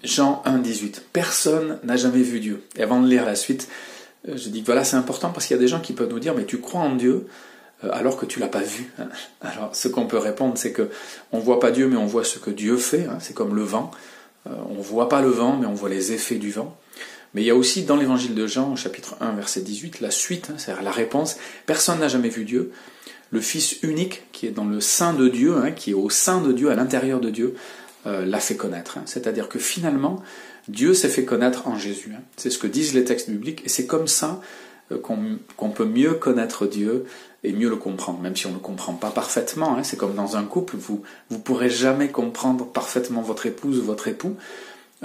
Jean 1, 18. Personne n'a jamais vu Dieu. Et avant de lire la suite, je dis que voilà, c'est important parce qu'il y a des gens qui peuvent nous dire, mais tu crois en Dieu alors que tu l'as pas vu. Alors, ce qu'on peut répondre, c'est que on voit pas Dieu, mais on voit ce que Dieu fait. C'est comme le vent. On voit pas le vent, mais on voit les effets du vent. Mais il y a aussi dans l'évangile de Jean, au chapitre 1, verset 18, la suite, c'est-à-dire la réponse. Personne n'a jamais vu Dieu. Le Fils unique, qui est dans le sein de Dieu, qui est au sein de Dieu, à l'intérieur de Dieu, l'a fait connaître. C'est-à-dire que finalement, Dieu s'est fait connaître en Jésus. C'est ce que disent les textes bibliques, et c'est comme ça qu'on peut mieux connaître Dieu et mieux le comprendre, même si on ne le comprend pas parfaitement. C'est comme dans un couple, vous pourrez jamais comprendre parfaitement votre épouse ou votre époux,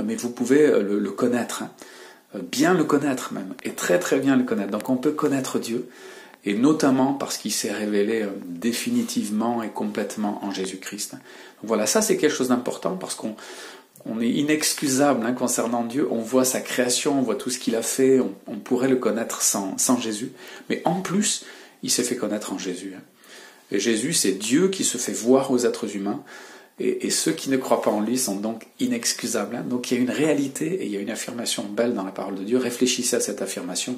mais vous pouvez le connaître, bien le connaître même, et très très bien le connaître. Donc on peut connaître Dieu, et notamment parce qu'il s'est révélé définitivement et complètement en Jésus-Christ. Donc voilà, ça c'est quelque chose d'important, parce qu'on est inexcusable concernant Dieu. On voit sa création, on voit tout ce qu'il a fait, on pourrait le connaître sans Jésus, mais en plus, il s'est fait connaître en Jésus. Et Jésus, c'est Dieu qui se fait voir aux êtres humains, et ceux qui ne croient pas en lui sont donc inexcusables. Donc il y a une réalité et il y a une affirmation belle dans la parole de Dieu. Réfléchissez à cette affirmation.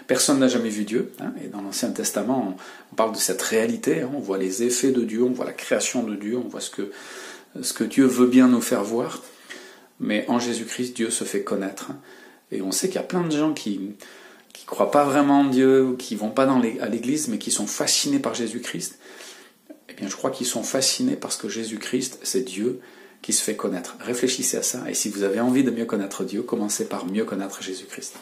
Personne n'a jamais vu Dieu. Et dans l'Ancien Testament, on parle de cette réalité. On voit les effets de Dieu, on voit la création de Dieu, on voit ce que Dieu veut bien nous faire voir. Mais en Jésus-Christ, Dieu se fait connaître. Et on sait qu'il y a plein de gens qui croient pas vraiment en Dieu, ou qui vont pas à l'église, mais qui sont fascinés par Jésus-Christ. Eh bien, je crois qu'ils sont fascinés parce que Jésus-Christ, c'est Dieu qui se fait connaître. Réfléchissez à ça, et si vous avez envie de mieux connaître Dieu, commencez par mieux connaître Jésus-Christ.